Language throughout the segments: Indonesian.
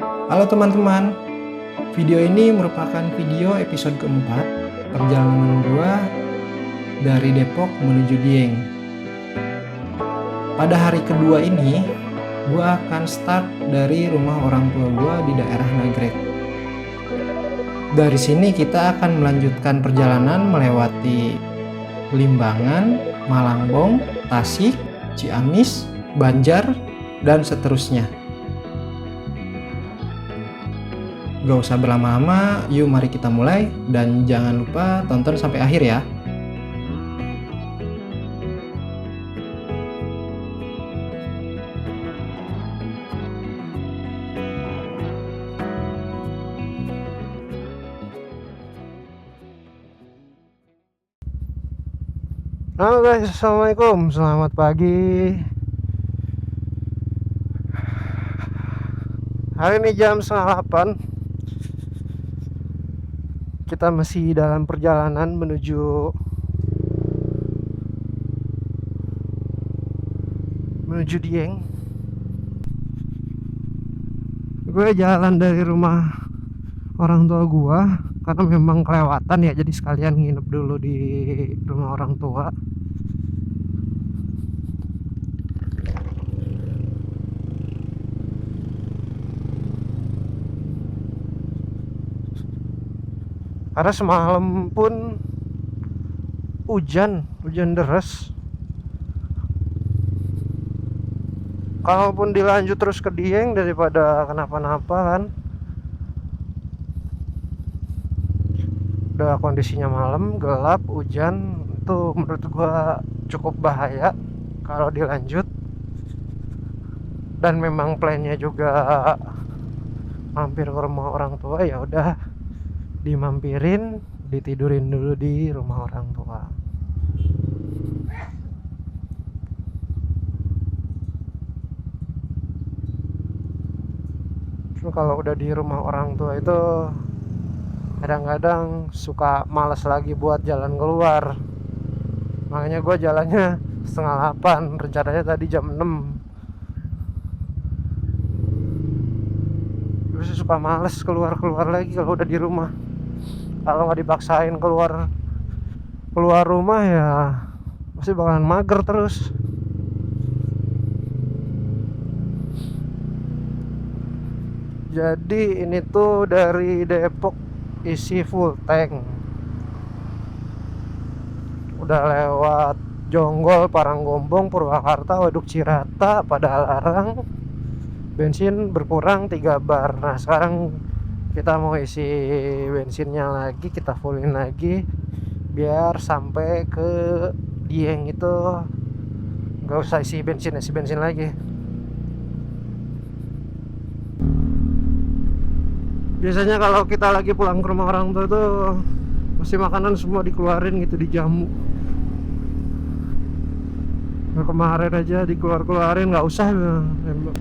Halo teman-teman, video ini merupakan video episode keempat perjalanan gua dari Depok menuju Dieng. Pada hari kedua ini, gua akan start dari rumah orang tua gua di daerah Nagrek. Dari sini kita akan melanjutkan perjalanan melewati Limbangan, Malangbong, Tasik, Ciamis, Banjar, dan seterusnya. Gak usah berlama-lama, yuk mari kita mulai. Dan jangan lupa tonton sampai akhir ya. Halo guys, assalamualaikum, selamat pagi. Hari ini jam 7:30. Kita masih dalam perjalanan menuju Dieng. Gue jalan dari rumah orang tua gue karena memang kelewatan ya, jadi sekalian nginep dulu di rumah orang tua. Karena semalam pun hujan deras. Kalaupun dilanjut terus ke Dieng daripada kenapa-napa kan. Udah kondisinya malam, gelap, hujan, itu menurut gua cukup bahaya kalau dilanjut. Dan memang plannya juga mampir ke rumah orang tua, ya udah dimampirin, ditidurin dulu di rumah orang tua. Cuma kalau udah di rumah orang tua itu kadang-kadang suka males lagi buat jalan keluar. Makanya gue jalannya 7:30, rencananya tadi jam 6. Terus suka males keluar lagi kalau udah di rumah. Kalau nggak dipaksain keluar rumah ya pasti bakalan mager terus. Jadi ini tuh dari Depok isi full tank. Udah lewat Jonggol, Paranggombong, Purwakarta, Waduk Cirata, Padalarang. Bensin berkurang 3 bar. Nah sekarang kita mau isi bensinnya lagi, kita fullin lagi biar sampai ke Dieng itu nggak usah isi bensin lagi. Biasanya kalau kita lagi pulang ke rumah orang tua itu mesti makanan semua dikeluarin gitu, dijamu. Nah, kemarin aja dikeluarin, nggak usah,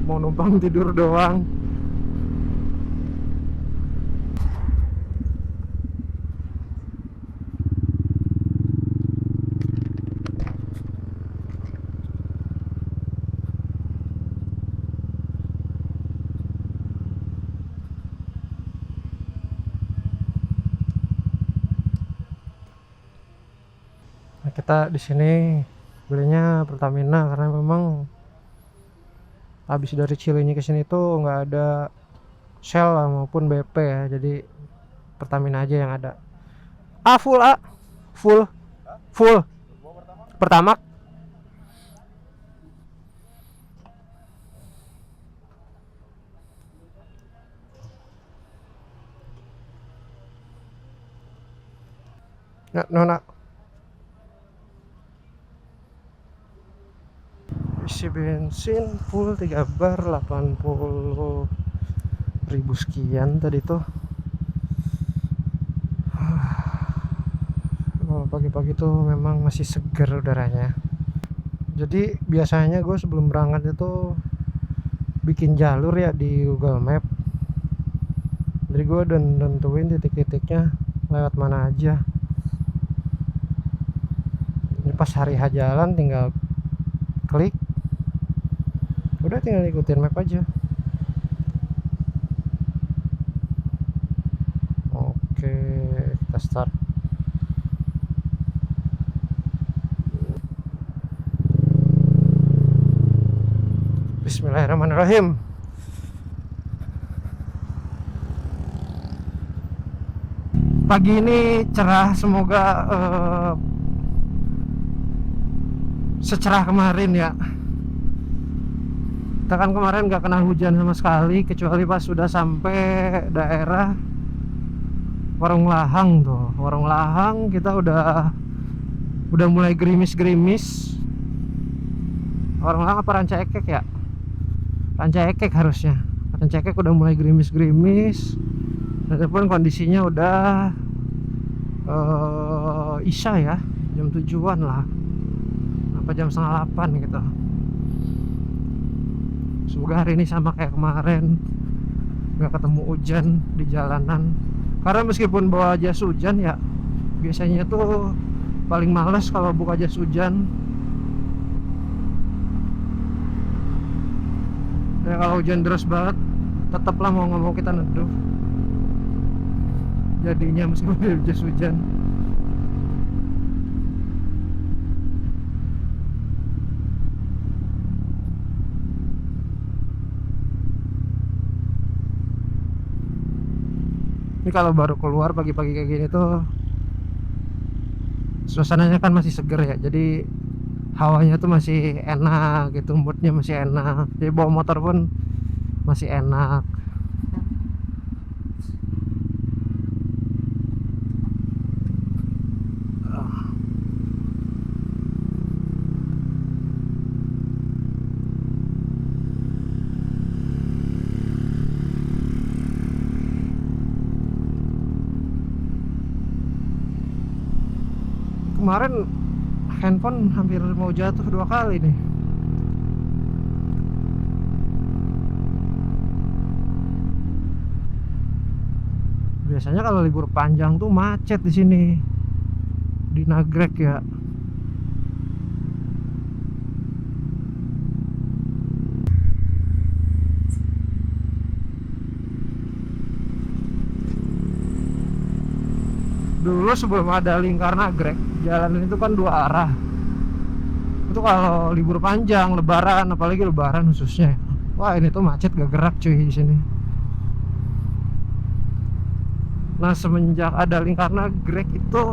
mau numpang tidur doang. Nah, kita di sini belinya Pertamina karena memang habis dari Cileunyi ke sini tuh nggak ada Shell maupun BP ya, jadi Pertamina aja yang ada. Full Pertamax. Nona isi bensin full 3 bar 80.000 sekian tadi tuh. Kalau pagi-pagi tuh memang masih seger udaranya. Jadi biasanya gue sebelum berangkat itu bikin jalur ya di Google Map. Jadi gue udah nentuin titik-titiknya lewat mana aja. Ini pas hari H jalan tinggal klik, udah tinggal ikutin map aja. kita start. Bismillahirrahmanirrahim. Pagi ini cerah, semoga secerah kemarin ya. Kita kan kemarin nggak kena hujan sama sekali, kecuali pas sudah sampai daerah Warung Lahang tuh. Warung Lahang kita udah mulai gerimis-gerimis. Warung Lahang apa Ranca Ekek ya? Ranca Ekek harusnya. Ranca Ekek udah mulai gerimis-gerimis. Walaupun kondisinya udah Isya ya, jam 7-an lah, apa jam setengah 8 gitu. Semoga hari ini sama kayak kemarin, nggak ketemu hujan di jalanan. Karena meskipun bawa jas hujan ya, biasanya tuh paling males kalau buka jas hujan. Ya kalau hujan deras banget, tetaplah mau nggak mau kita neduh. Jadinya meskipun ada jas hujan. Ini kalau baru keluar pagi-pagi kayak gini tuh suasananya kan masih seger ya, jadi hawanya tuh masih enak gitu, moodnya masih enak. Jadi bawa motor pun masih enak. Kemarin handphone hampir mau jatuh 2 kali nih. Biasanya kalau libur panjang tuh macet di sini, di Nagrek ya. Dulu sebelum ada lingkar Nagrek, jalan itu kan 2 arah. Itu kalau libur panjang, lebaran, apalagi lebaran khususnya, wah ini tuh macet gak gerak cuy di sini. Nah semenjak ada lingkar Nagrek itu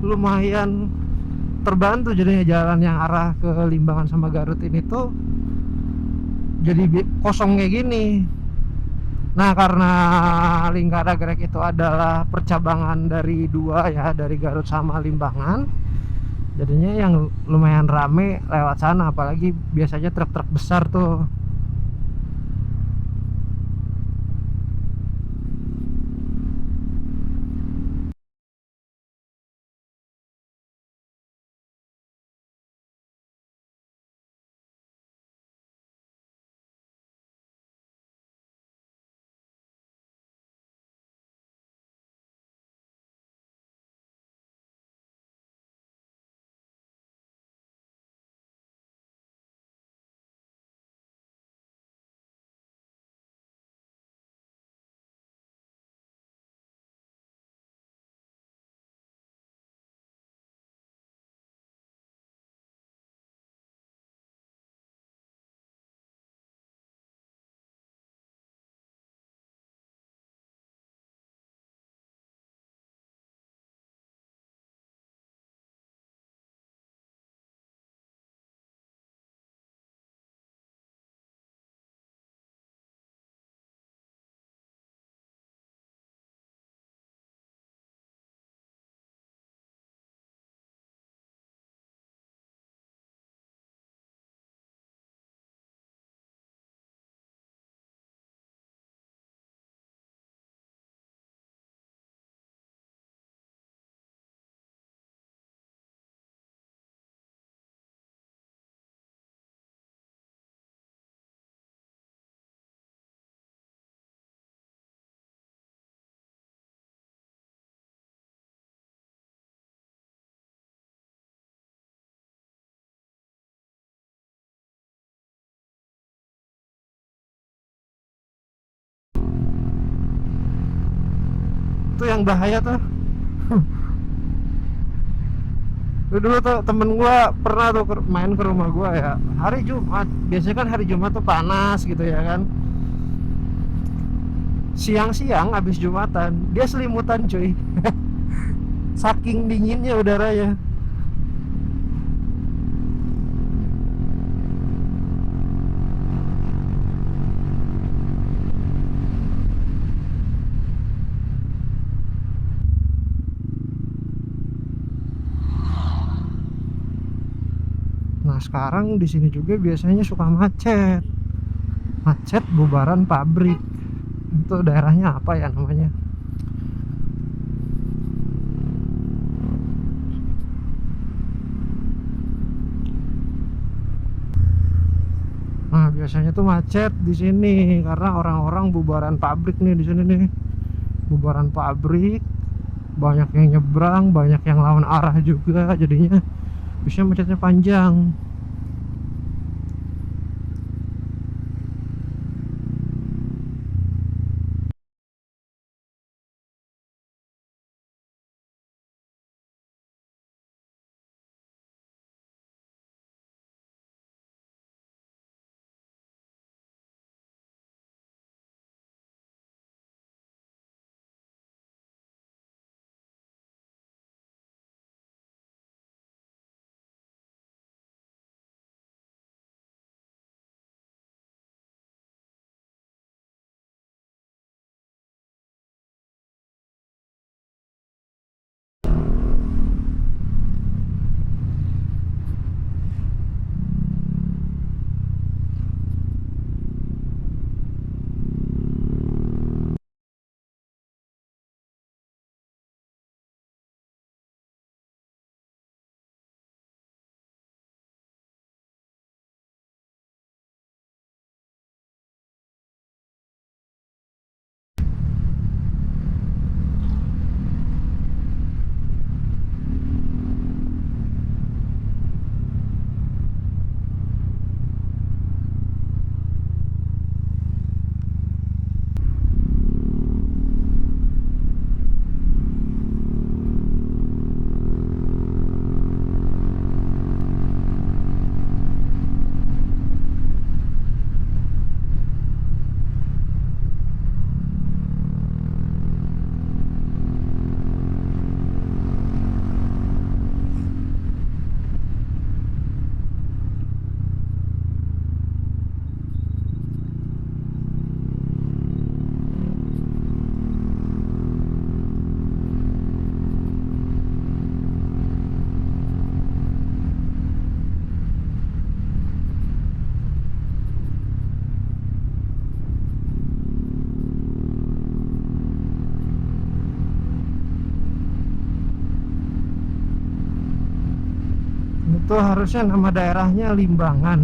lumayan terbantu jadinya, jalan yang arah ke Limbangan sama Garut ini tuh jadi kosong kayak gini. Nah karena lingkar Nagrek itu adalah percabangan dari 2 ya, dari Garut sama Limbangan, jadinya yang lumayan rame lewat sana, apalagi biasanya truk-truk besar tuh. Itu yang bahaya tuh Dulu tuh temen gua pernah tuh main ke rumah gua ya hari Jumat. Biasanya kan hari Jumat tuh panas gitu ya kan. Siang-siang abis Jumatan dia selimutan cuy. Saking dinginnya udaranya. Nah sekarang di sini juga biasanya suka macet. Macet bubaran pabrik. Itu daerahnya apa ya namanya? Nah biasanya tuh macet di sini karena orang-orang bubaran pabrik nih di sini nih. Bubaran pabrik, banyak yang nyebrang, banyak yang lawan arah juga, jadinya bisa macetnya panjang. Itu harusnya nama daerahnya Limbangan.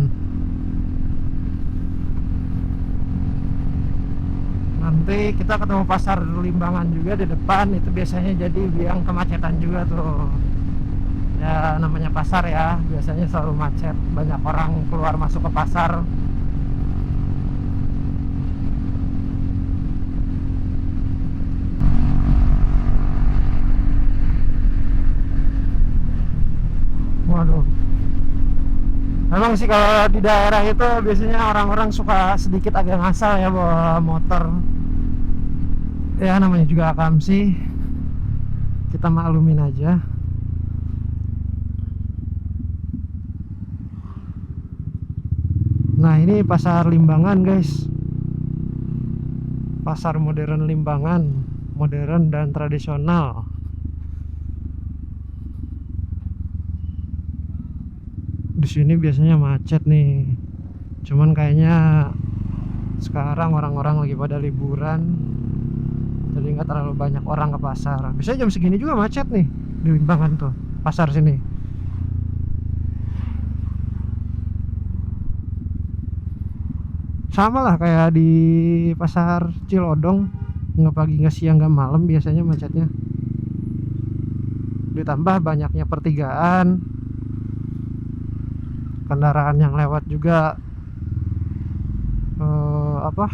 Nanti kita ketemu pasar Limbangan juga di depan, itu biasanya jadi biang kemacetan juga tuh. Ya namanya pasar ya, biasanya selalu macet, banyak orang keluar masuk ke pasar. Waduh. Memang sih kalau di daerah itu biasanya orang-orang suka sedikit agak ngasal ya bawa motor. Ya namanya juga akamsi, kita maklumin aja. Nah ini pasar Limbangan guys. Pasar modern Limbangan, modern dan tradisional. Di sini biasanya macet nih. Cuman kayaknya sekarang orang-orang lagi pada liburan, jadi nggak terlalu banyak orang ke pasar. Biasanya jam segini juga macet nih di Limbangan tuh, pasar sini. Sama lah kayak di pasar Cilodong, nggak pagi nggak siang nggak malam biasanya macetnya. Ditambah banyaknya pertigaan, kendaraan yang lewat juga apa,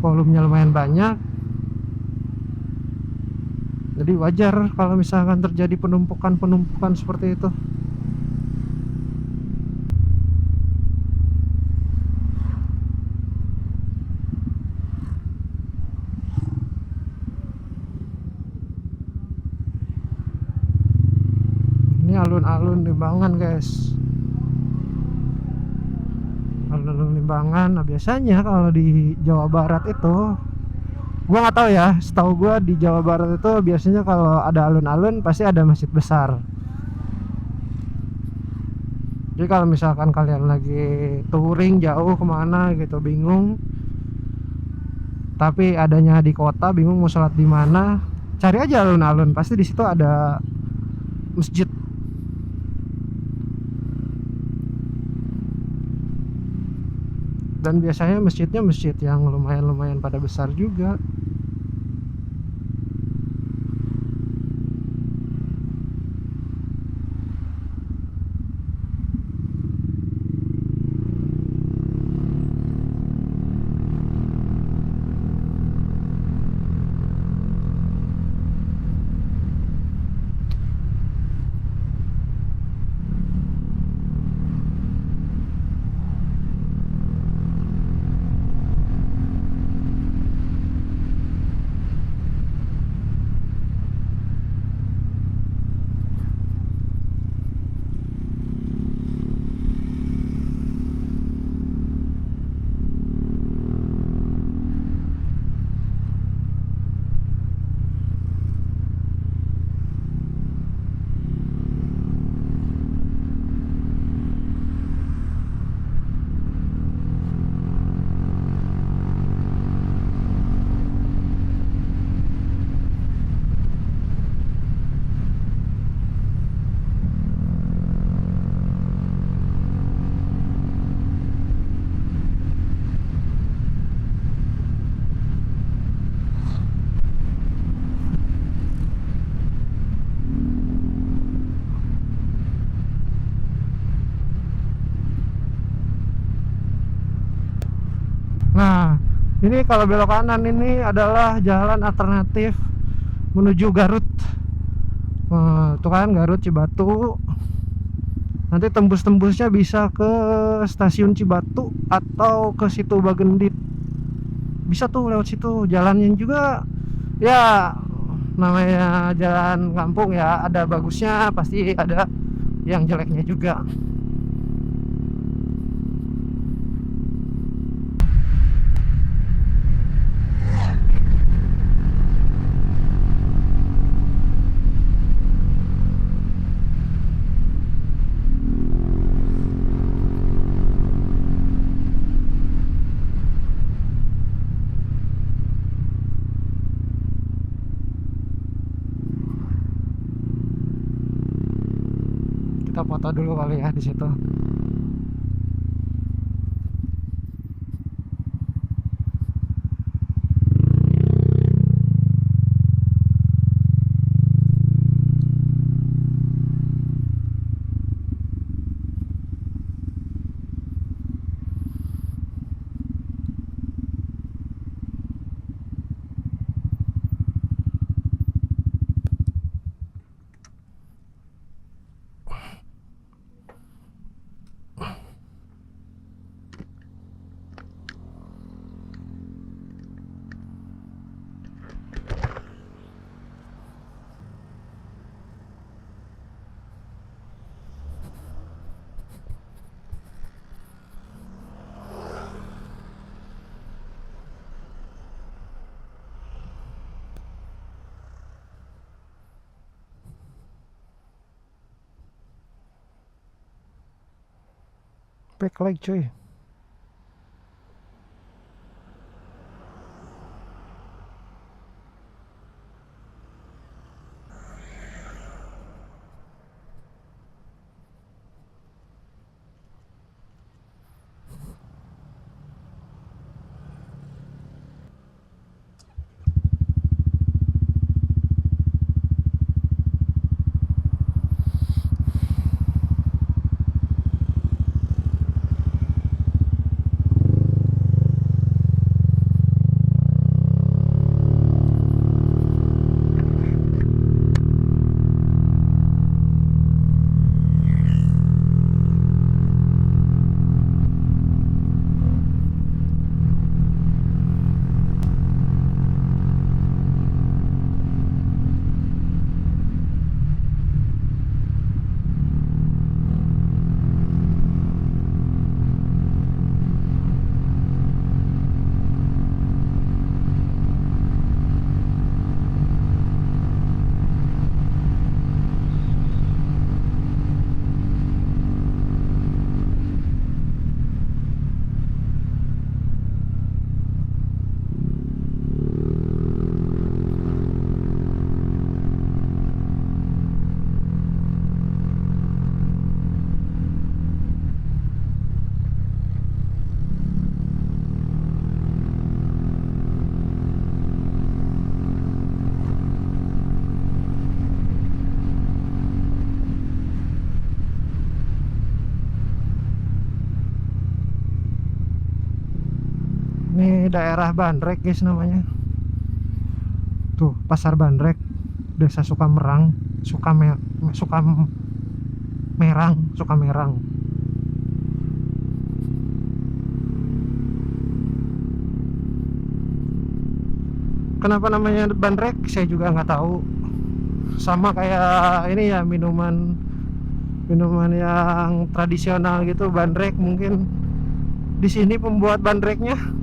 volumenya lumayan banyak. Jadi wajar kalau misalkan terjadi penumpukan seperti itu. Ini alun-alun Limbangan guys, alun-alun Limbangan. Nah biasanya kalau di Jawa Barat itu, gua nggak tahu ya, setahu gua di Jawa Barat itu biasanya kalau ada alun-alun pasti ada masjid besar. Jadi kalau misalkan kalian lagi touring jauh kemana gitu, bingung, tapi adanya di kota, bingung mau sholat di mana, cari aja alun-alun, pasti di situ ada masjid. Dan biasanya masjidnya masjid yang lumayan pada besar juga. Nah, ini kalau belok kanan ini adalah jalan alternatif menuju Garut. Tuh kan Garut Cibatu. Nanti tembus-tembusnya bisa ke stasiun Cibatu atau ke situ Bagendit. Bisa tuh lewat situ. Jalannya juga ya namanya jalan kampung ya, ada bagusnya pasti ada yang jeleknya juga. Kita foto dulu kali ya di situ. Back lagi cuy. Ini daerah Bandrek guys namanya. Tuh, Pasar Bandrek, Desa Sukamerang, Sukamerang. Kenapa namanya Bandrek? Saya juga nggak tahu. Sama kayak ini ya, minuman yang tradisional gitu, bandrek. Mungkin di sini pembuat bandreknya.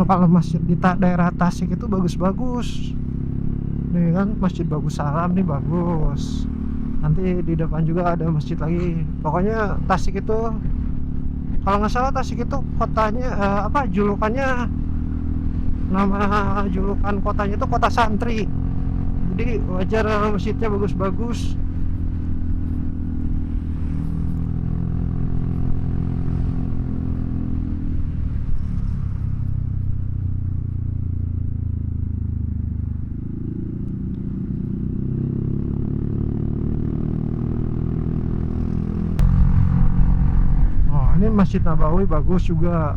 Kalau masjid di daerah Tasik itu bagus-bagus. Nih kan Masjid Bagus Salam nih bagus. Nanti di depan juga ada masjid lagi. Pokoknya Tasik itu, kalau nggak salah Tasik itu kotanya apa julukannya, nama julukan kotanya itu kota santri. Jadi wajar masjidnya bagus-bagus. Oh, ini Masjid Nabawi bagus juga.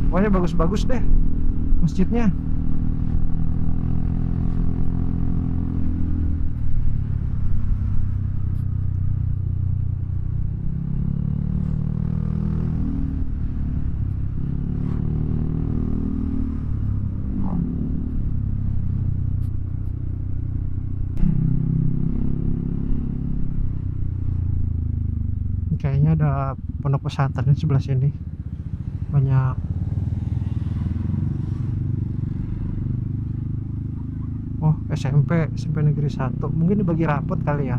Pokoknya bagus-bagus deh masjidnya. Kayaknya ada pondok pesantren di sebelah sini. Banyak. Oh, SMP Negeri 1. Mungkin dibagi rapot kali ya.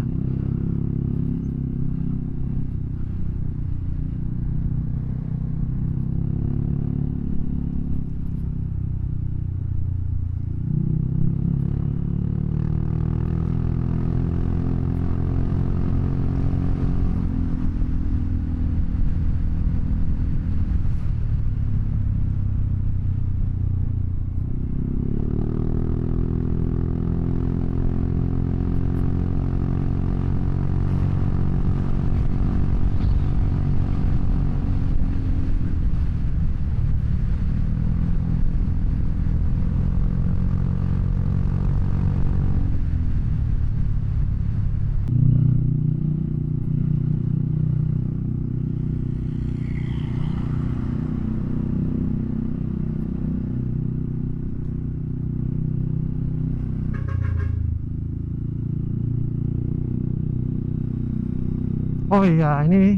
Oh iya, ini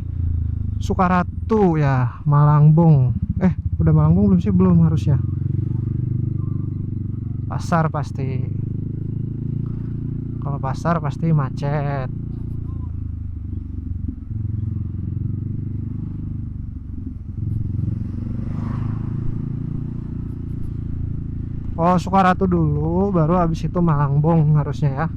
Sukaratu ya, Malangbong. Udah Malangbong belum sih? Belum harusnya. Pasar pasti. Kalau pasar pasti macet. Oh, Sukaratu dulu, baru habis itu Malangbong harusnya ya.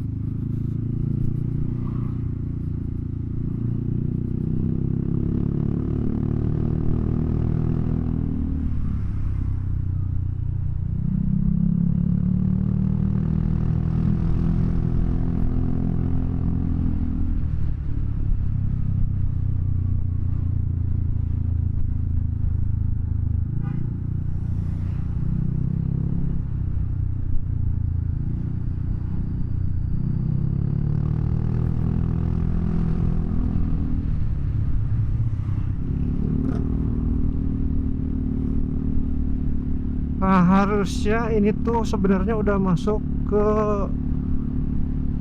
Nah, harusnya ini tuh sebenarnya udah masuk ke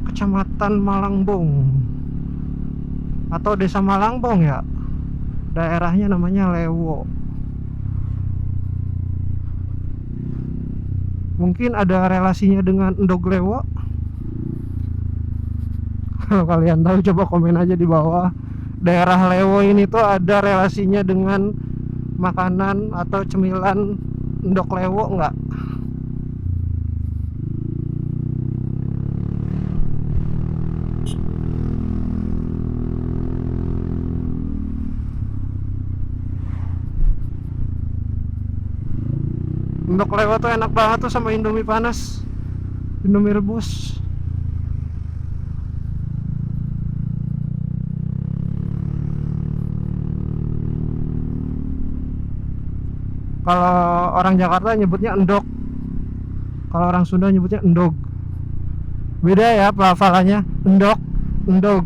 Kecamatan Malangbong atau Desa Malangbong ya. Daerahnya namanya Lewo. Mungkin ada relasinya dengan endog lewo. Kalau kalian tahu coba komen aja di bawah. Daerah Lewo ini tuh ada relasinya dengan makanan atau cemilan endog lewo enggak? Endog lewo tuh enak banget tuh sama Indomie panas, Indomie rebus. Kalau orang Jakarta nyebutnya endog, kalau orang Sunda nyebutnya endog. Beda ya pelafalannya, endog, endog.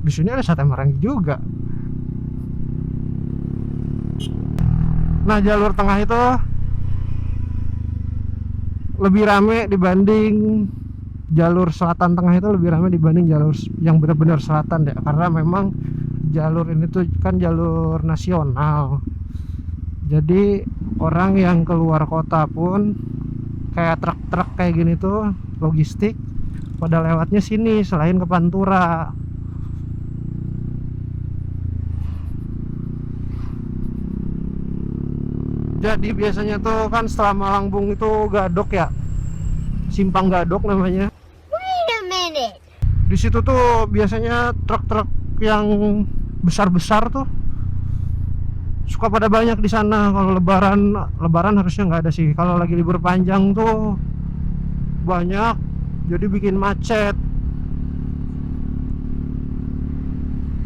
Di sini ada sate Marangi juga. Nah, jalur tengah itu lebih rame dibanding jalur selatan tengah, itu lebih rame dibanding jalur yang benar-benar selatan ya, karena memang jalur ini tuh kan jalur nasional. Jadi orang yang keluar kota pun kayak truk-truk kayak gini tuh logistik pada lewatnya sini selain ke Pantura. Jadi biasanya tuh kan setelah Malangbung itu Gadok ya, Simpang Gadok namanya. Wait a minute. Di situ tuh biasanya truk-truk yang besar-besar tuh suka pada banyak di sana. Kalau lebaran harusnya nggak ada sih. Kalau lagi libur panjang tuh banyak, jadi bikin macet.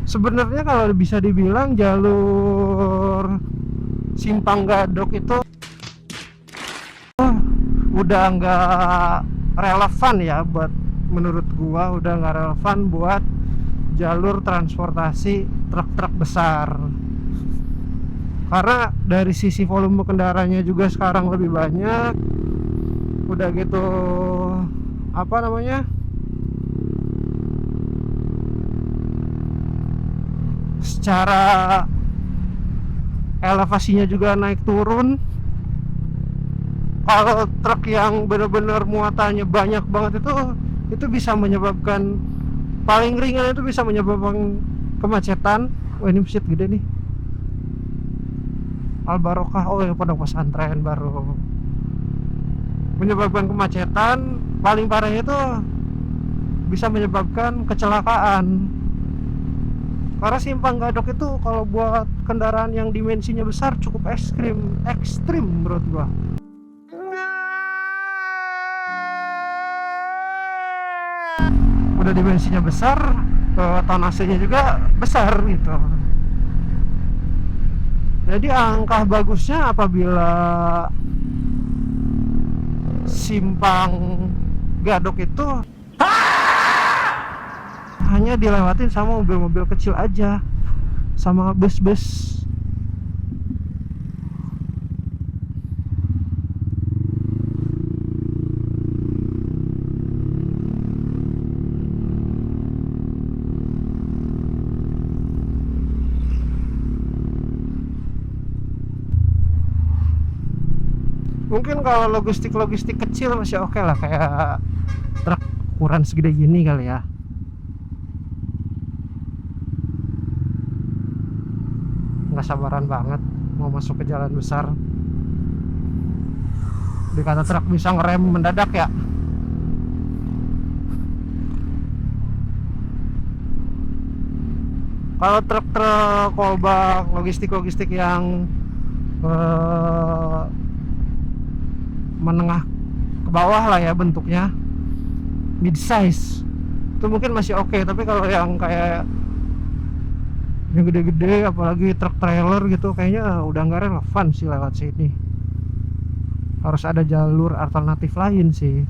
Sebenarnya kalau bisa dibilang jalur Simpang Gadok itu udah nggak relevan ya, buat menurut gua udah nggak relevan buat jalur transportasi truk-truk besar, karena dari sisi volume kendaraannya juga sekarang lebih banyak. Udah gitu apa namanya, secara elevasinya juga naik turun. Kalau truk yang benar-benar muatannya banyak banget itu bisa menyebabkan, paling ringan itu bisa menyebabkan kemacetan. Wah, ini masjid gede nih, Al Barokah. Oh ya, pondok pesantren baru. Menyebabkan kemacetan, paling parah itu bisa menyebabkan kecelakaan. Karena Simpang Gadok itu kalau buat kendaraan yang dimensinya besar cukup ekstrim menurut gua. Udah dimensinya besar, tonasenya juga besar gitu. Jadi angka bagusnya apabila Simpang Gadok itu hanya dilewatin sama mobil-mobil kecil aja, sama bus-bus. Mungkin kalau logistik kecil masih oke lah, kayak truk ukuran segede gini kali ya. Nggak sabaran banget mau masuk ke jalan besar. Dikata truk bisa ngerem mendadak ya. Kalau truk-truk kolbak, logistik yang menengah ke bawah lah ya bentuknya, mid size, itu mungkin masih oke. Tapi kalau yang kayak yang gede-gede, apalagi truk trailer gitu, kayaknya udah nggak relevan sih lewat sini. Harus ada jalur alternatif lain sih.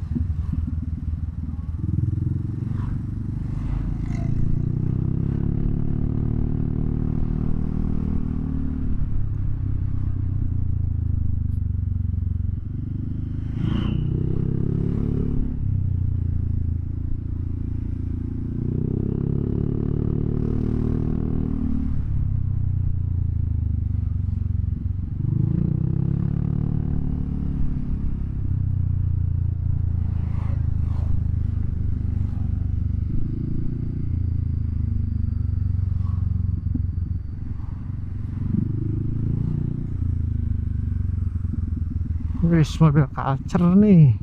Wis mobil culture nih.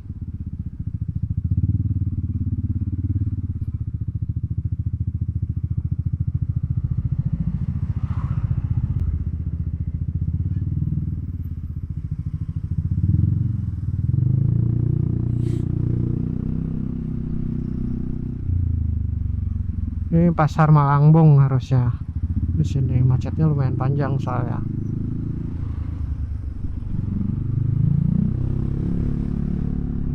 Ini pasar Malangbong harusnya. Di sini macetnya lumayan panjang soalnya.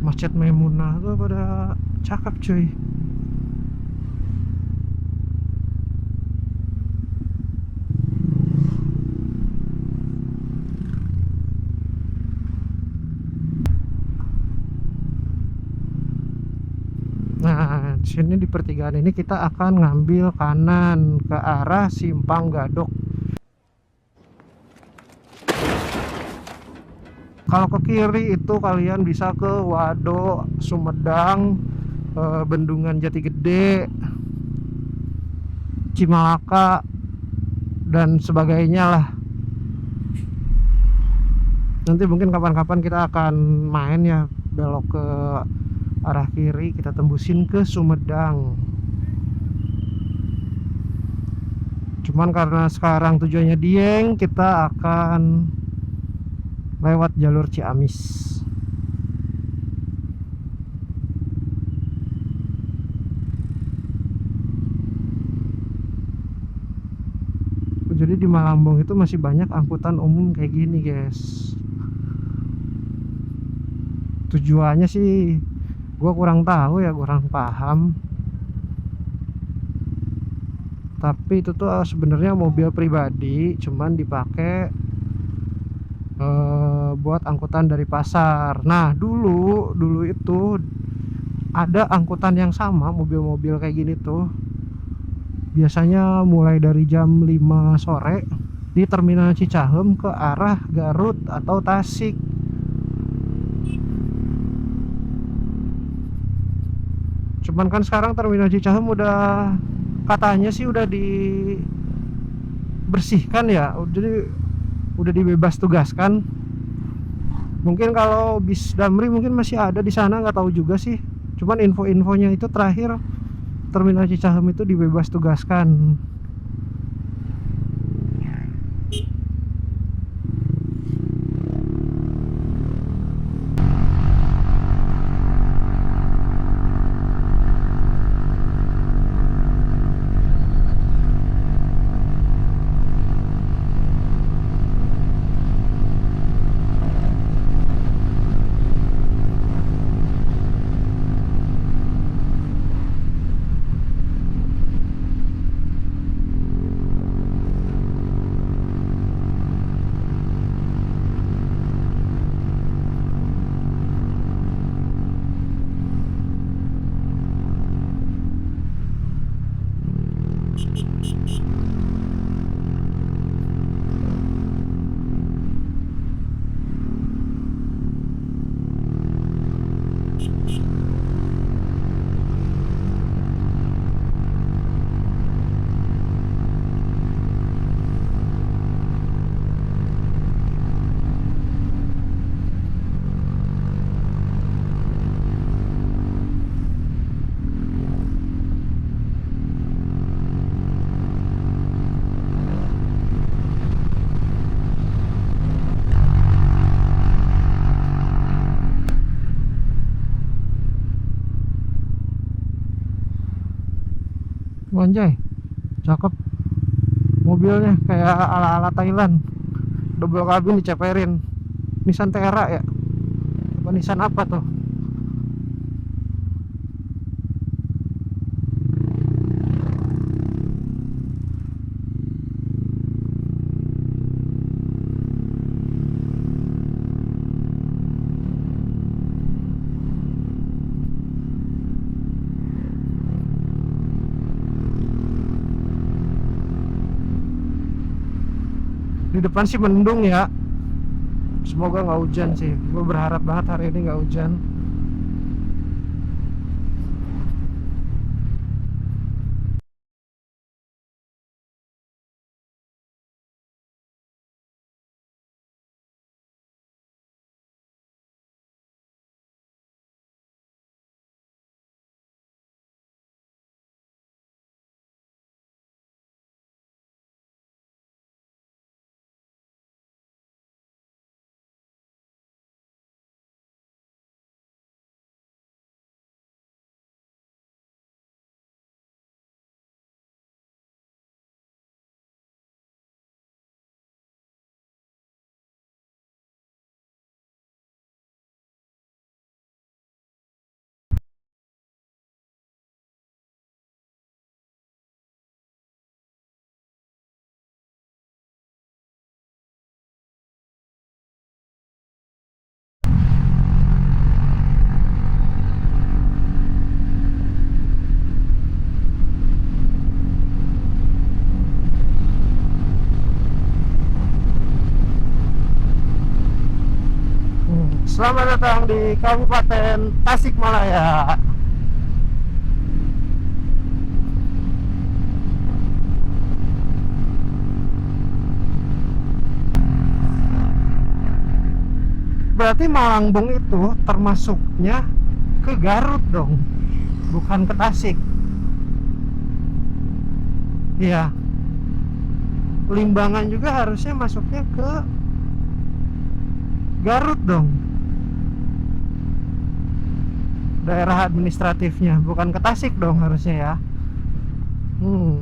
Macet Maimunah tuh pada cakep cuy. Nah, di sini di pertigaan ini kita akan ngambil kanan ke arah Simpang Gadok. Kalau ke kiri itu kalian bisa ke Wado, Sumedang, Bendungan Jati Gede, Cimalaka dan sebagainya lah. Nanti mungkin kapan-kapan kita akan main ya, belok ke arah kiri, kita tembusin ke Sumedang. Cuman karena sekarang tujuannya Dieng, kita akan lewat jalur Ciamis. Jadi di Malangbong itu masih banyak angkutan umum kayak gini guys. Tujuannya sih gua kurang tahu ya, kurang paham. Tapi itu tuh sebenarnya mobil pribadi, cuman dipakai buat angkutan dari pasar. Nah, dulu itu ada angkutan yang sama, mobil-mobil kayak gini tuh. Biasanya mulai dari jam 5 sore di terminal Cicahem ke arah Garut atau Tasik. Cuman kan sekarang terminal Cicahem udah, katanya sih udah dibersihkan ya. Jadi udah dibebas tugaskan. Mungkin kalau bis Damri mungkin masih ada di sana, nggak tahu juga sih. Cuman info-infonya itu terakhir terminal Cicahem itu dibebas tugaskan. Anjay, cakep mobilnya, kayak ala-ala Thailand. Double kabin diceperin. Nissan Terra ya? Apa Nissan apa tuh? Di depan sih mendung ya. Semoga nggak hujan sih. Gue berharap banget hari ini nggak hujan. Selamat datang di Kabupaten Tasikmalaya. Berarti Malangbong itu termasuknya ke Garut dong, bukan ke Tasik. Iya, Limbangan juga harusnya masuknya ke Garut dong, daerah administratifnya, bukan ke Tasik dong harusnya ya.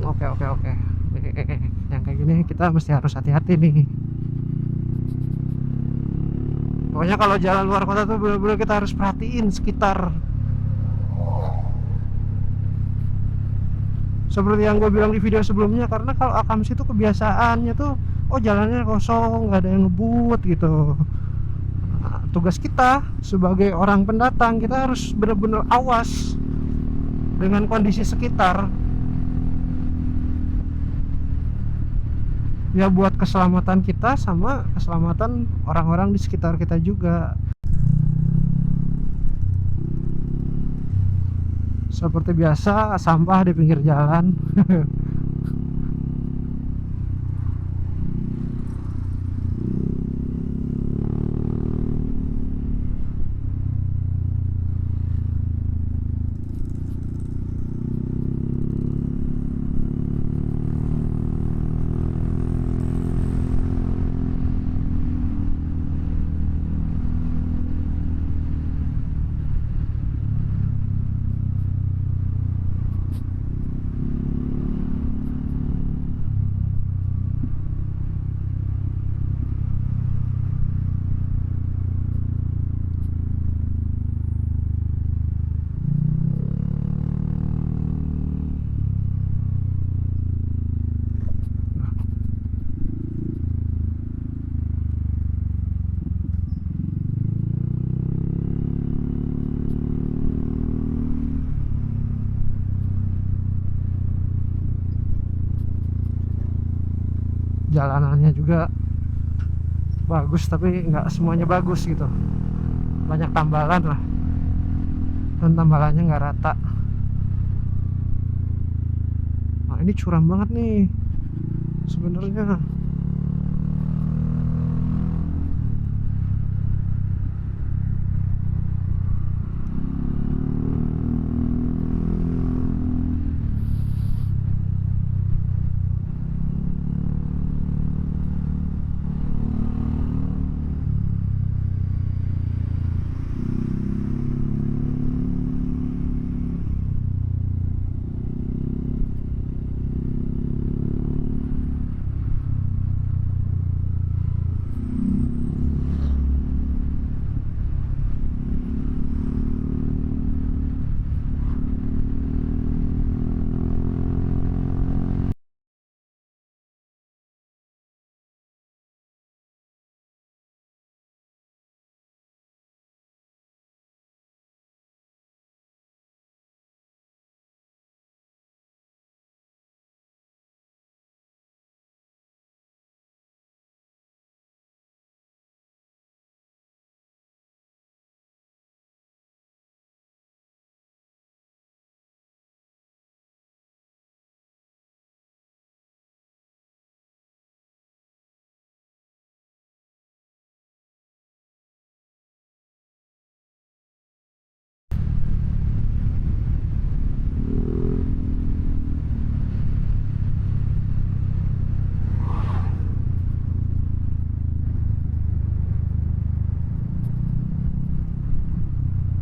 Oke oke oke. Yang kayak gini kita mesti harus hati-hati nih. Pokoknya kalau jalan luar kota tuh bener-bener kita harus perhatiin sekitar. Seperti yang gue bilang di video sebelumnya, karena kalau Akams itu kebiasaannya tuh, oh jalannya kosong, nggak ada yang ngebut gitu. Nah, tugas kita sebagai orang pendatang, kita harus bener-bener awas dengan kondisi sekitar. Ya buat keselamatan kita sama keselamatan orang-orang di sekitar kita juga. Seperti biasa, sampah di pinggir jalan. Jalanannya juga bagus, tapi nggak semuanya bagus gitu. Banyak tambalan lah, dan tambalannya nggak rata. Nah ini curam banget nih sebenarnya.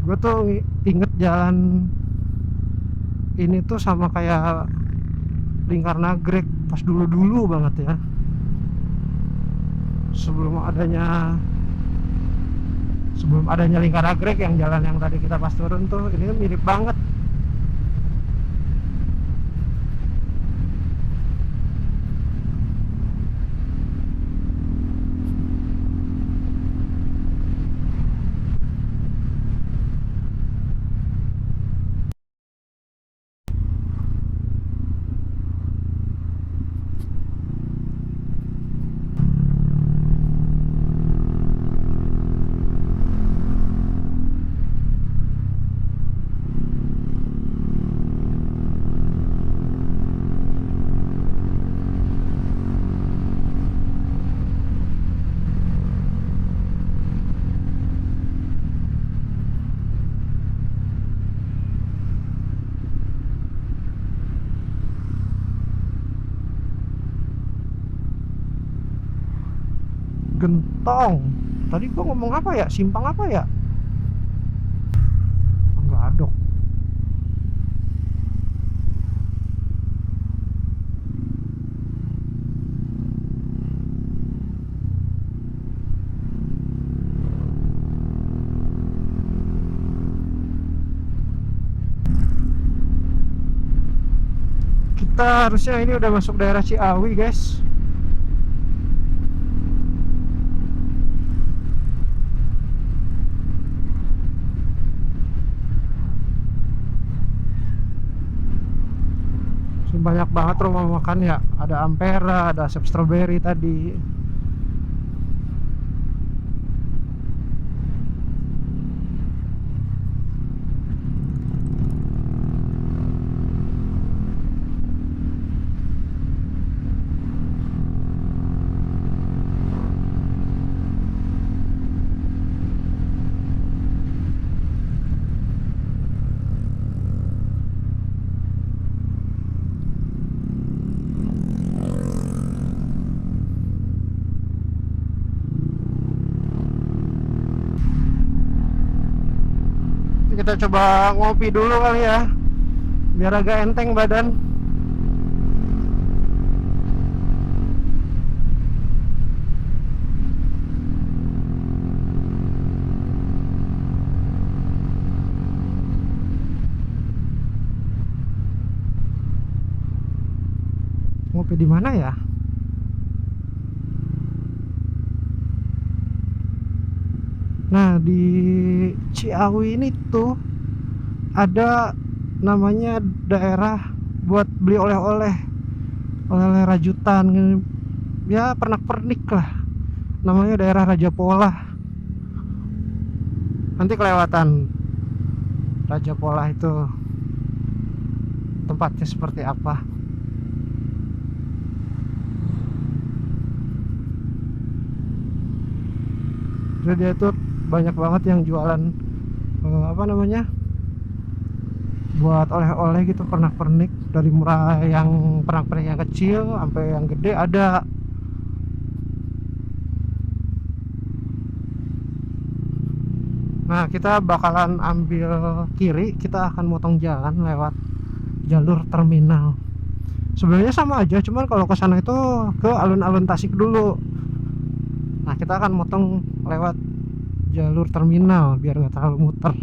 Gue tuh inget jalan ini tuh sama kayak Lingkar Nagrek pas dulu-dulu banget ya, sebelum adanya Lingkar Nagrek. Yang jalan yang tadi kita pas turun tuh, ini mirip banget. Gentong. Tadi gua ngomong apa ya? Simpang apa ya? Enggak ada. Kita harusnya ini udah masuk daerah Ciawi, guys. Banyak banget rumah makan ya. Ada Ampera, ada Asep Strawberry tadi. Kita coba ngopi dulu kali ya, biar agak enteng badan. Ngopi di mana ya? Nah, di Ciawi ini tuh ada namanya daerah buat beli oleh-oleh, oleh-oleh rajutan, ya pernak-pernik lah. Namanya daerah Raja Polah. Nanti kelewatan Raja Polah itu tempatnya seperti apa. Jadi dia tuh banyak banget yang jualan apa namanya, buat oleh-oleh gitu, pernak-pernik, dari murah yang pernak-pernik yang kecil sampai yang gede ada. Nah, kita bakalan ambil kiri, kita akan motong jalan lewat jalur terminal. Sebenarnya sama aja, cuman kalau ke sana itu ke alun-alun Tasik dulu. Nah, kita akan motong lewat jalur terminal biar nggak terlalu muter.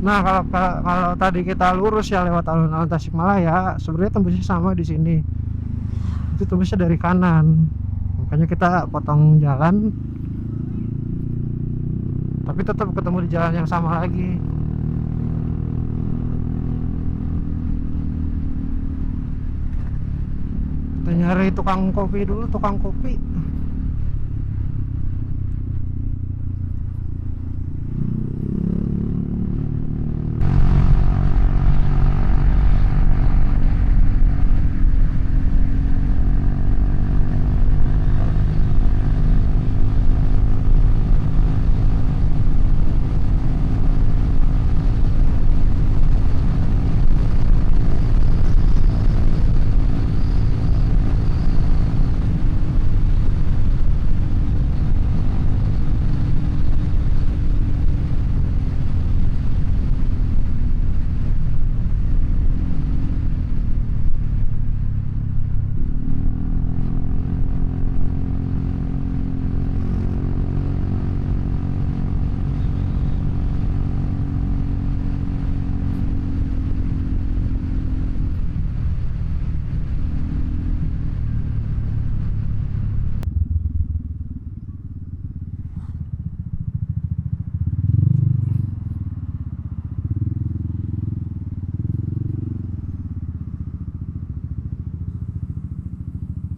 Nah, kalau tadi kita lurus ya lewat alun-alun Tasikmalaya, sebenarnya tembusnya sama di sini. Itu tembusnya dari kanan. Makanya kita potong jalan, tapi tetap ketemu di jalan yang sama lagi. Kita nyari tukang kopi dulu, tukang kopi.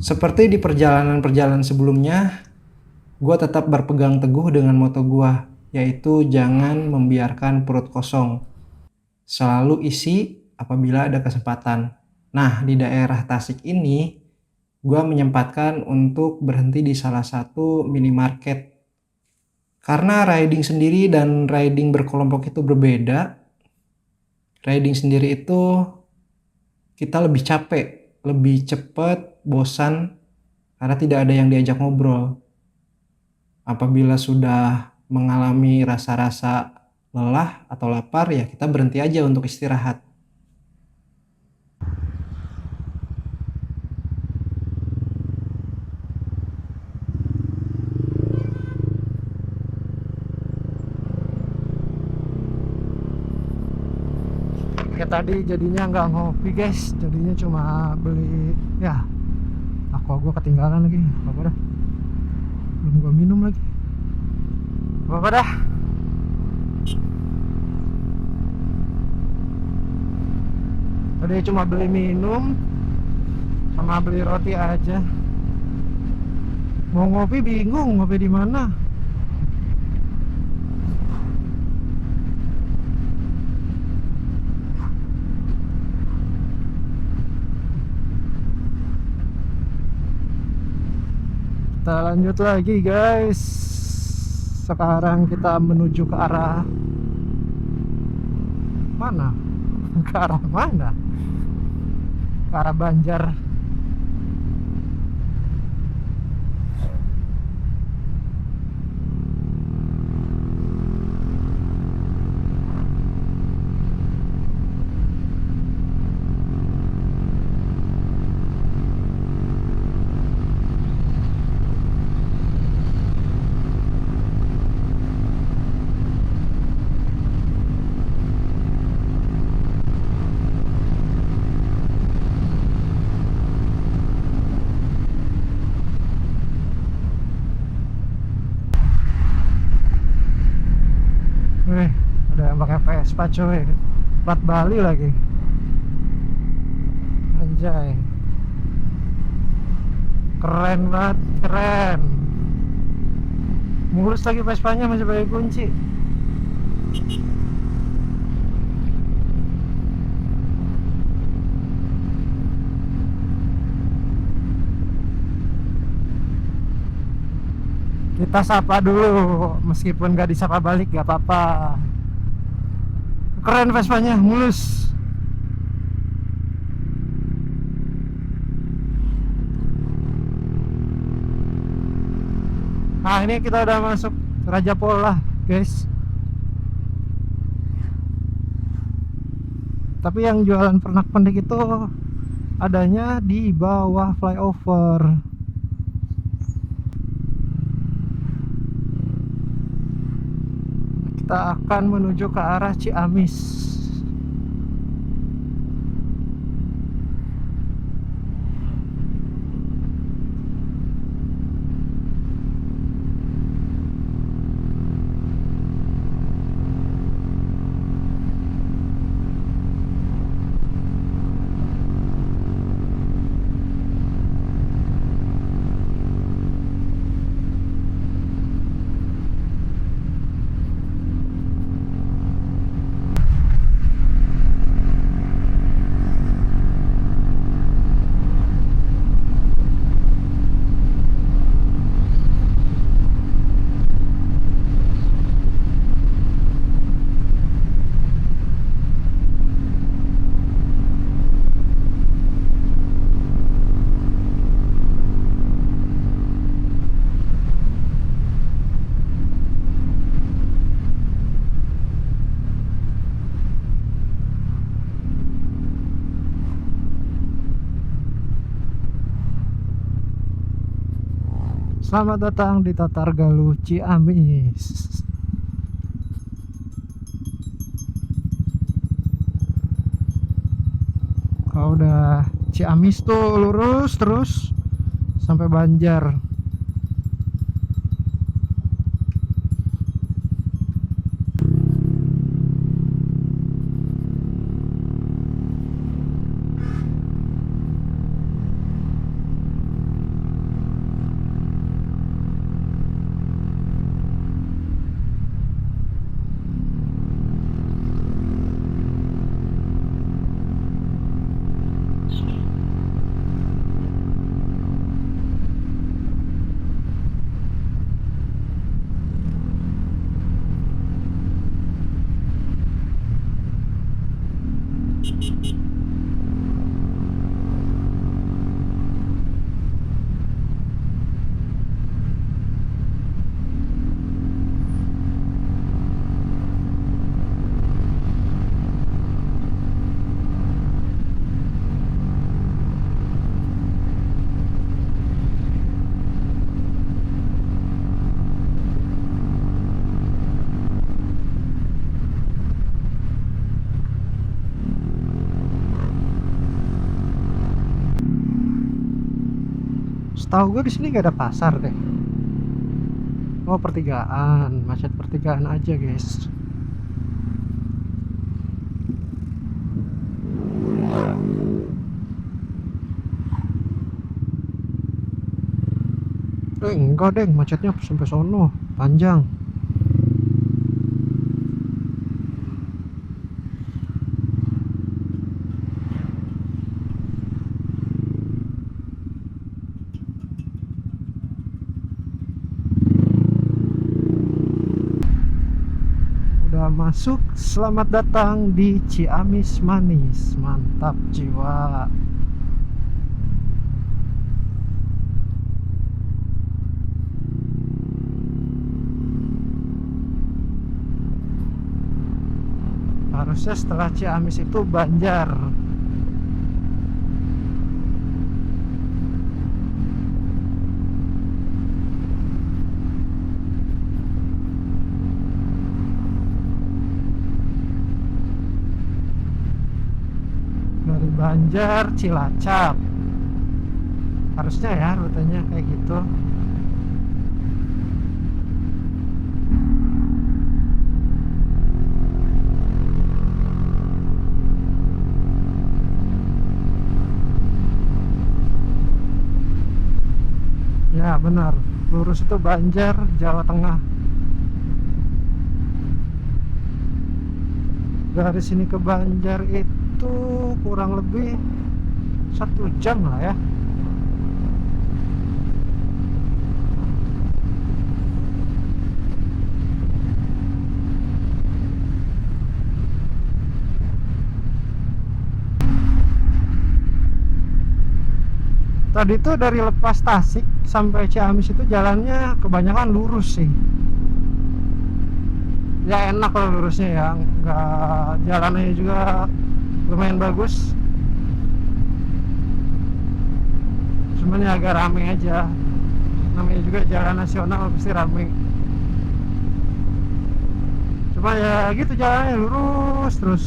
Seperti di perjalanan-perjalanan sebelumnya, gue tetap berpegang teguh dengan moto gue, yaitu jangan membiarkan perut kosong. Selalu isi apabila ada kesempatan. Nah, di daerah Tasik ini, gue menyempatkan untuk berhenti di salah satu minimarket. Karena riding sendiri dan riding berkelompok itu berbeda. Riding sendiri itu kita lebih capek, lebih cepat, bosan, karena tidak ada yang diajak ngobrol. Apabila sudah mengalami rasa-rasa lelah atau lapar, ya kita berhenti aja untuk istirahat. Kayak tadi jadinya nggak ngopi guys, jadinya cuma beli ya. Aqua gua ketinggalan lagi, apa dah? Belum gua minum lagi. Apa dah? Tadi cuma beli minum sama beli roti aja. Mau ngopi bingung ngopi di mana. Kita lanjut lagi guys. Sekarang kita menuju ke arah mana? Ke arah mana? Ke arah Banjar. Wih, ada yang pakai Vespa cuy. Plat Bali lagi. Anjay. Keren banget, keren. Mulus lagi Vespanya, masih pakai kunci. Kita sapa dulu, meskipun gak disapa balik gak apa-apa. Keren Vespanya, mulus. Nah ini kita udah masuk Raja Pola guys. Tapi yang jualan pernak-pernik itu adanya di bawah flyover. Kita akan menuju ke arah Ciamis. Selamat datang di Tatargalu Ciamis. Kalau udah Ciamis tuh lurus terus sampai Banjar. setahu gue di sini nggak ada pasar deh. Oh, pertigaan, macet pertigaan aja guys. Enggak deh, macetnya sampai sono, panjang. Udah masuk, selamat datang di Ciamis Manis, mantap jiwa. Harusnya setelah Ciamis itu Banjar. Dari Banjar Cilacap. Harusnya ya rutenya kayak gitu. Ya benar, lurus itu Banjar, Jawa Tengah. Dari sini ke Banjar itu kurang lebih 1 jam lah ya. Tadi tuh dari lepas Tasik sampai Ciamis itu jalannya kebanyakan lurus sih. Ya enak kalau lurusnya ya, nggak, jalannya juga lumayan bagus. Cuman ya agak rame aja. Namanya juga jalan nasional pasti rame. Cuma ya gitu jalannya lurus terus.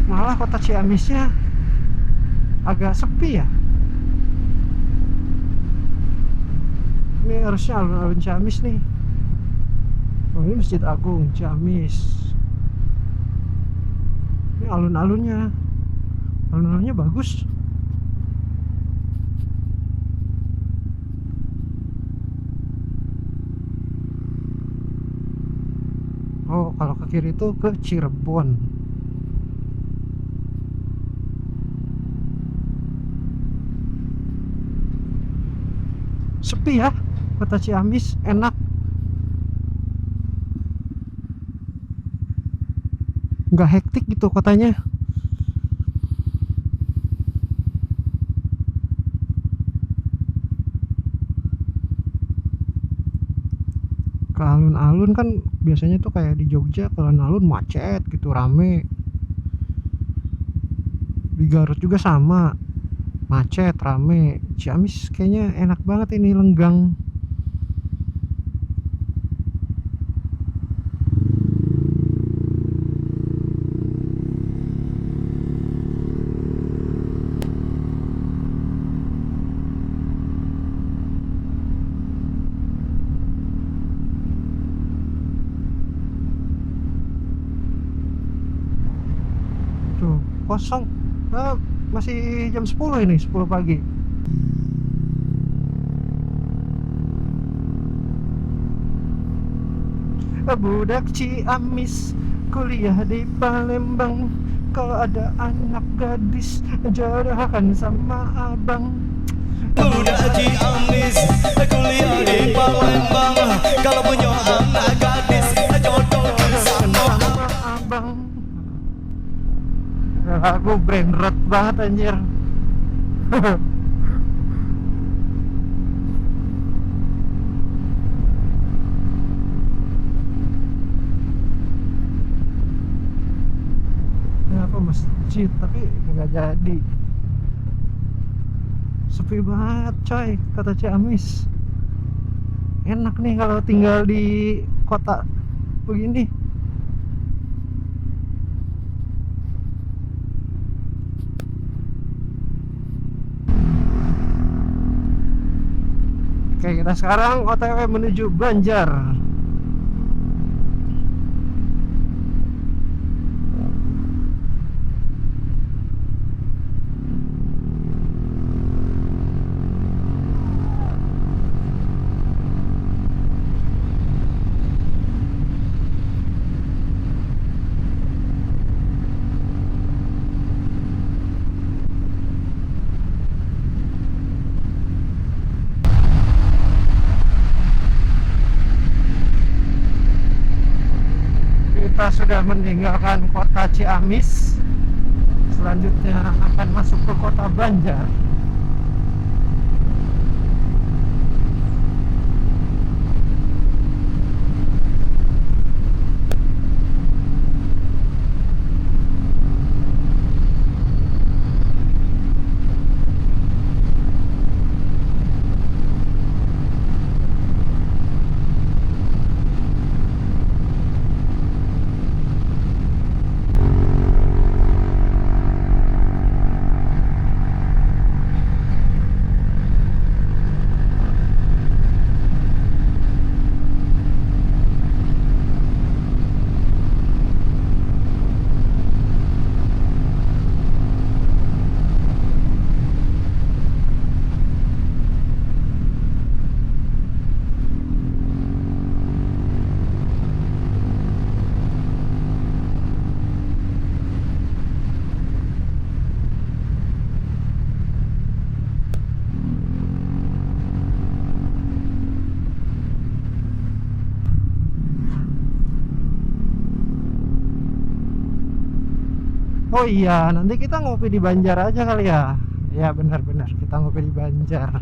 Malah kota Ciamisnya agak sepi ya. Ini harusnya alun-alun Ciamis nih. Oh, ini Masjid Agung Ciamis. Ini alun-alunnya. Alun-alunnya bagus. Oh, kalau ke kiri itu ke Cirebon. Sepi ya kota Ciamis, enak, nggak hektik gitu kotanya. Ke alun-alun kan biasanya tuh kayak di Jogja, ke alun-alun macet gitu, rame. Di Garut juga sama, macet, rame. Ciamis kayaknya enak banget ini, lenggang. Tuh, kosong. Masih jam 10 ini, 10 pagi. Budak Ciamis kuliah di Palembang. Kalau ada anak gadis jodohkan sama abang. Budak Ciamis kuliah di Palembang. Kalau punya anak gadis jodohkan sama abang. Lagu brain rot banget anjir. cheat tapi nggak jadi. Sepi banget coy, kata Ciamis. Enak nih kalau tinggal di kota begini. Oke, kita sekarang OTW menuju Banjar. Kita sudah meninggalkan kota Ciamis. Selanjutnya akan masuk ke kota Banjar. Oh iya, nanti kita ngopi di Banjar aja kali ya. Ya benar-benar, kita ngopi di Banjar.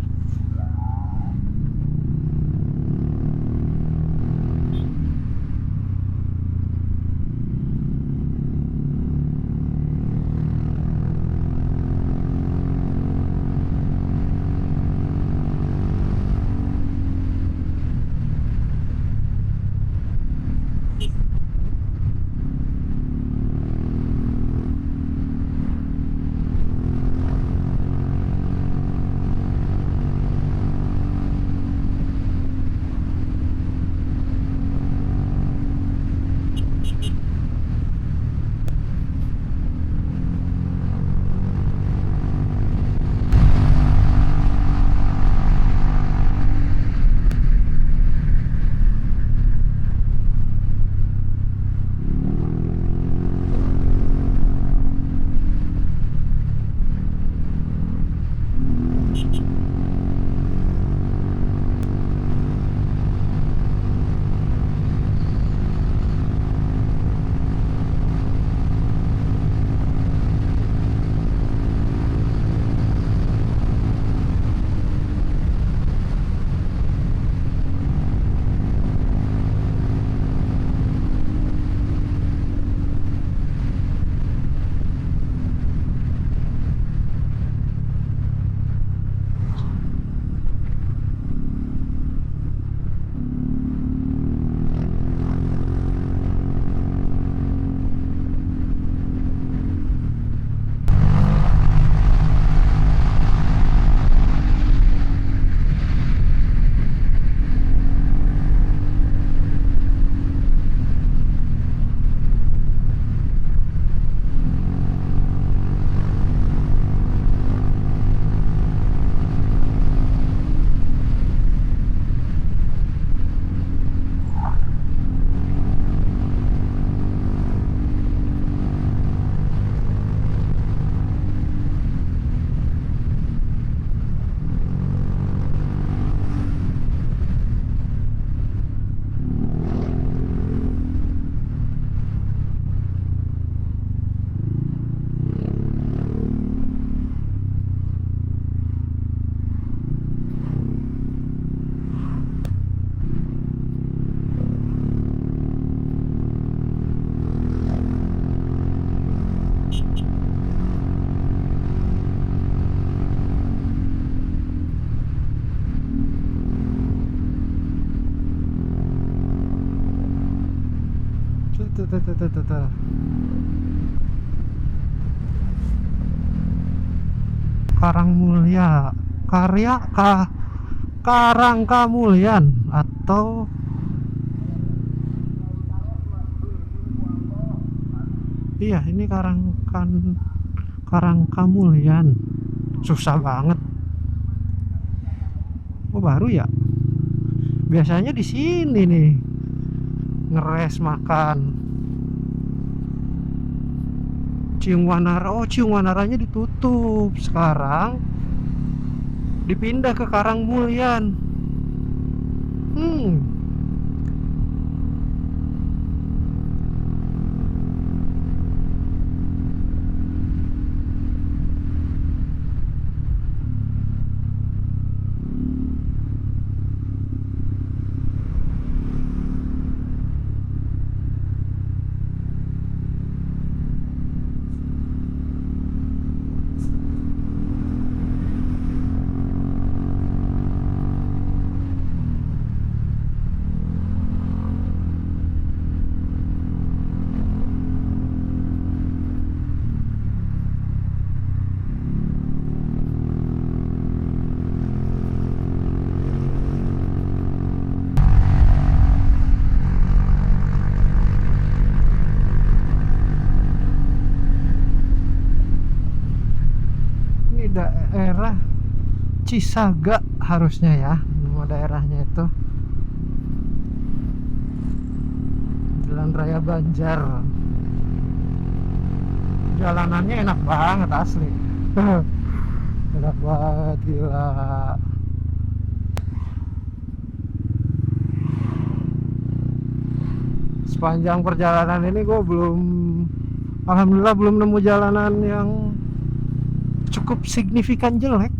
tuh. Karangmulya, Karangkamulyan atau iya ini Karangkamulyan. Susah banget. Oh baru ya. Biasanya di sini nih ngeres makan. Ciung Wanara, oh Ciung Wanaranya ditutup sekarang, dipindah ke Karangmulyan. Ini daerah Cisaga harusnya ya, nama daerahnya itu. Jalan Raya Banjar. Jalanannya enak banget asli. Enak banget, gila. Sepanjang perjalanan ini gue alhamdulillah belum nemu jalanan yang cukup signifikan jelek.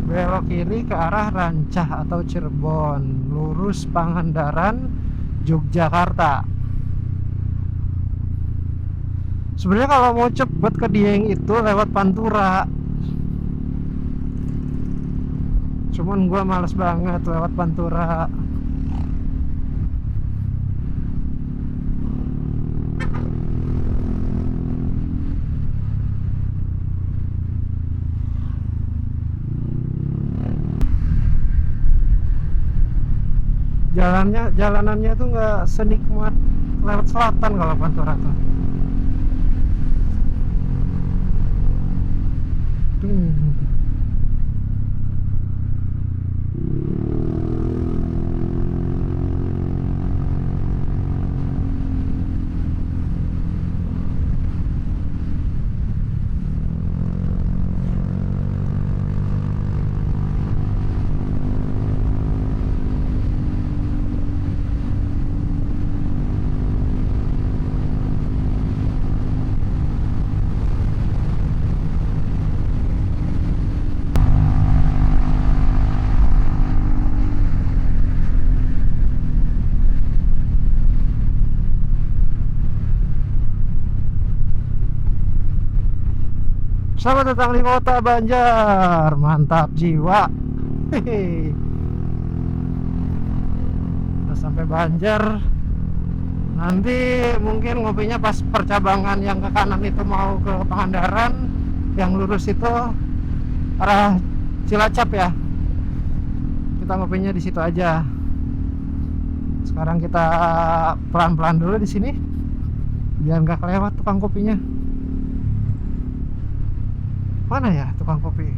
Belok kiri ke arah Rancah atau Cirebon, lurus Pangandaran, Yogyakarta. Sebenarnya kalau mau cepet ke Dieng itu lewat Pantura, cuman gua males banget lewat Pantura. Jalanannya tuh nggak senikmat lewat selatan kalau Pantura tuh. Selamat datang di kota Banjar, mantap jiwa. Hehe. Udah sampai Banjar. Nanti mungkin ngopinya pas percabangan yang ke kanan itu mau ke Pangandaran, yang lurus itu arah Cilacap ya. Kita ngopinya di situ aja. Sekarang kita pelan-pelan dulu di sini, biar nggak kelewat tukang kopinya. Mana ya tukang kopi?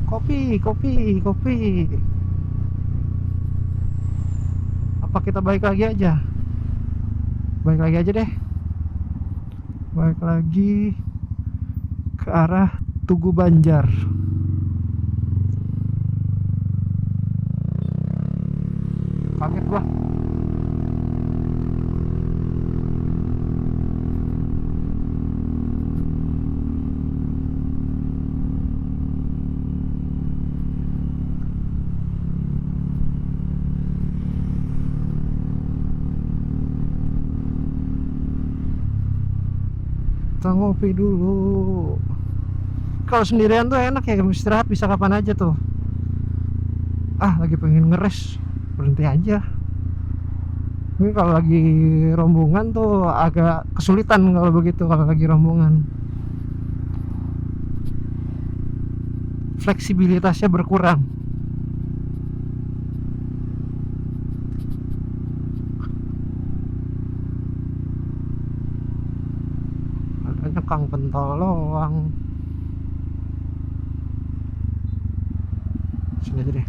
Kopi. Apa kita balik lagi aja? Balik lagi aja deh. Balik lagi ke arah Tugu Banjar. Kaget gua. Kita ngopi dulu. Kalau sendirian tuh enak ya, istirahat bisa kapan aja tuh. Lagi pengen ngeres, berhenti aja. Ini kalau lagi rombongan tuh agak kesulitan kalau begitu, kalau lagi rombongan. Fleksibilitasnya berkurang. Adanya Kang Pentoloang. Sini aja deh.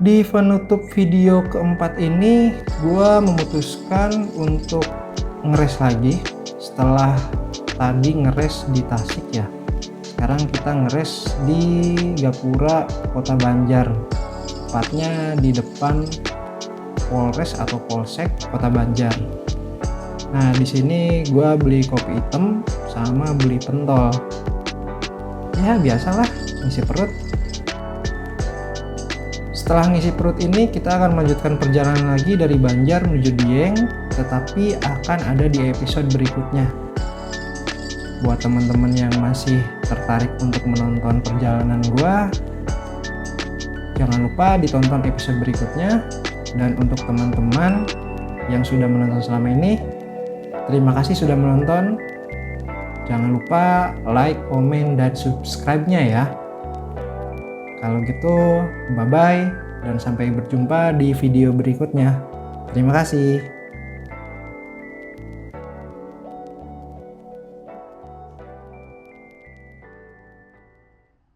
Di penutup video keempat ini, gua memutuskan untuk ngeres lagi setelah tadi ngeres di Tasik ya. Sekarang kita ngeres di Gapura, Kota Banjar. Tepatnya di depan Polres atau Polsek Kota Banjar. Nah, di sini gua beli kopi hitam sama beli pentol. Ya, biasalah ngisi perut. Setelah ngisi perut ini, kita akan melanjutkan perjalanan lagi dari Banjar menuju Dieng, tetapi akan ada di episode berikutnya. Buat teman-teman yang masih tertarik untuk menonton perjalanan gua, jangan lupa ditonton episode berikutnya. Dan untuk teman-teman yang sudah menonton selama ini, terima kasih sudah menonton. Jangan lupa like, komen, dan subscribe-nya ya. Kalau gitu, bye-bye dan sampai berjumpa di video berikutnya. Terima kasih.